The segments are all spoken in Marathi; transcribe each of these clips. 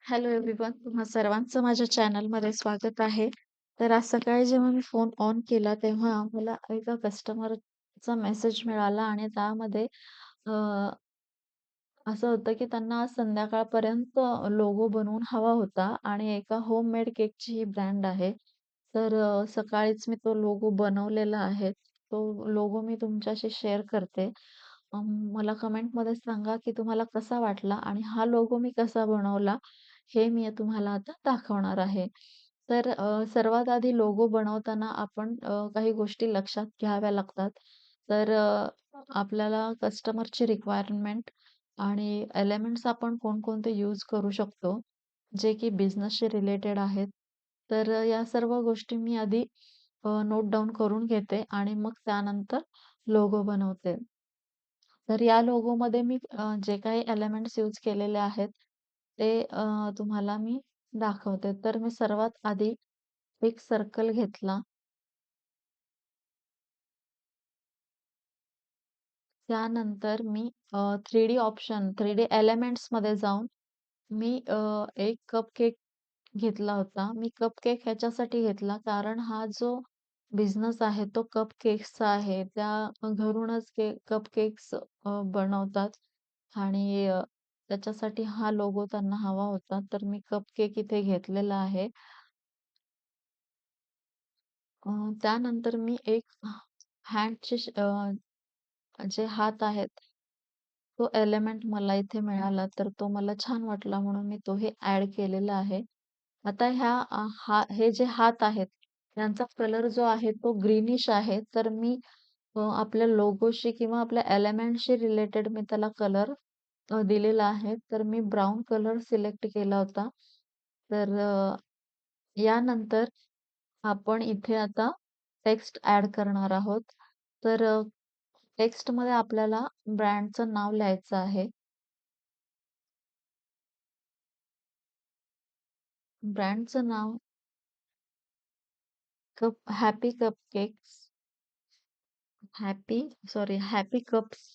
हॅलो एव्हरीवन, तुम्हा सर्वांचं माझ्या चॅनलमध्ये स्वागत आहे. तर आज सकाळी जेव्हा मी फोन ऑन केला, तेव्हा मला एका कस्टमरचा मेसेज मिळाला आणि त्यामध्ये अ, असं होतं की त्यांना आज संध्याकाळपर्यंत लोगो बनवून हवा होता आणि एका होममेड केकची ही ब्रँड आहे. तर सकाळीच मी तो लोगो बनवलेला आहे. तो लोगो मी तुमच्याशी शेअर करते. मला कमेंटमध्ये सांगा की तुम्हाला कसा वाटला आणि हा लोगो मी कसा बनवला, हे मी तुम्हाला आता दाखवणार आहे. तर सर्वात आधी लोगो बनवताना आपण काही गोष्टी लक्षात घ्याव्या लागतात. तर आपल्याला कस्टमरची रिक्वायरमेंट आणि एलिमेंट्स आपण कोणकोणते यूज करू शकतो, जे की बिझनेसशी रिलेटेड आहेत. तर या सर्व गोष्टी मी आधी नोट डाउन करून घेते आणि मग त्यानंतर लोगो बनवते. तर या लोगोमध्ये मी जे काही एलिमेंट्स यूज केलेले आहेत, ते तुम्हाला मी दाखवते. तर मी सर्वात आधी एक सर्कल घेतला. त्यानंतर मी 3D ऑप्शन, 3D एलिमेंट्समध्ये जाऊन मी एक कपकेक घेतला होता. मी कपकेक ह्याच्यासाठी घेतला कारण हा जो बिझनेस आहे तो कपकेक्सचा आहे. त्या घरूनच कपकेक्स बनवतात आणि त्याच्यासाठी हा लोगो त्यांना हवा होता. तर मी कपकेक इथे घेतलेला आहे. त्यानंतर मी एक हँडचे जे हात आहेत, तो एलिमेंट मला इथे मिळाला, तर तो मला छान वाटला म्हणून मी तोही ॲड केलेला आहे. आता हे जे हात आहेत, यांचा कलर जो आहे तो ग्रीनिश आहे. तर मी आपल्या लोगोशी किंवा आपल्या एलिमेंटशी रिलेटेड मी त्याला कलर दिलेला आहे. तर मी ब्राउन कलर सिलेक्ट केला होता. तर यानंतर आपण इथे आता टेक्स्ट ॲड करणार आहोत. तर टेक्स्टमध्ये आपल्याला ब्रँडचं नाव लिहायचं आहे. ब्रँडचं नाव happy cupcakes, happy happy cups,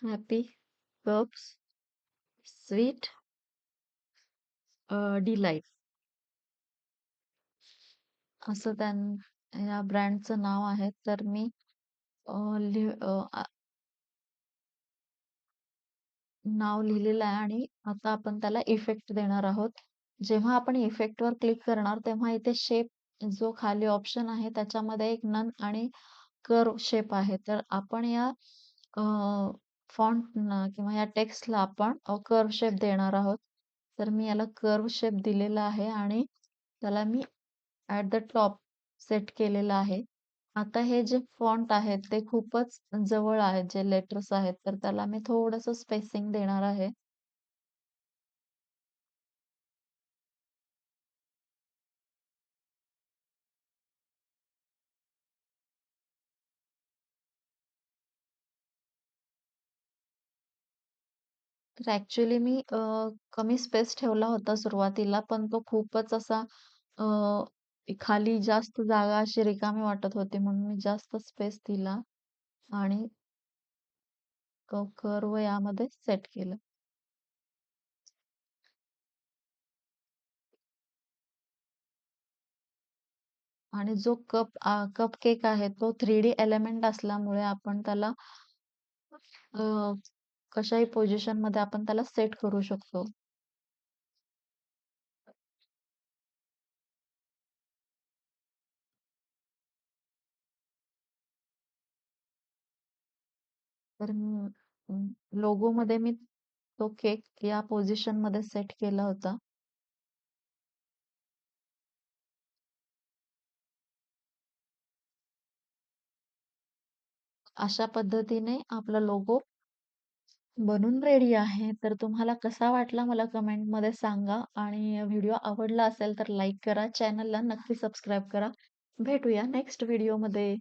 happy cups sweet delight असं या ब्रँडचं नाव आहे. तर मी अ, लिह अ, आ नाव लिहिलेलं आहे आणि आता आपण त्याला इफेक्ट देणार आहोत. जेव्हा आपण इफेक्टवर क्लिक करणार, तेव्हा इथे शेप जो खाली ऑप्शन आहे, त्याच्यामध्ये एक नन आणि कर्व शेप आहे. तर आपण या फॉन्टना किंवा या टेक्स्टला आपण कर्व शेप देणार आहोत. तर मी याला कर्व शेप दिलेला आहे आणि त्याला मी ॲट द टॉप सेट केलेलं आहे. आता हे जे फॉन्ट आहेत ते खूपच जवळ आहेत, जे लेटर्स आहेत, तर त्याला मी थोडंसं स्पेसिंग देणार आहे. तर ॲक्चुअली मी कमी स्पेस ठेवला होता सुरुवातीला, पण तो खूपच असा खाली जास्त जागा अशी रिकामी वाटत होती, म्हणून मी जास्त स्पेस दिला आणि कर्व यामध्ये सेट केलं. आणि जो कपकेक आहे तो 3D एलिमेंट असल्यामुळे आपण त्याला अ, कशाही पोझिशनमध्ये आपण त्याला सेट करू शकतो. तर लोगोमध्ये मी तो केक या पोझिशनमध्ये सेट केला होता. अशा पद्धतीने आपला लोगो बनून रेडी आहे. तर तुम्हाला कसा वाटला मला कमेंटमध्ये सांगा आणि व्हिडिओ आवडला असेल तर लाईक करा. चॅनलला नक्की सबस्क्राईब करा. भेटूया नेक्स्ट व्हिडिओमध्ये.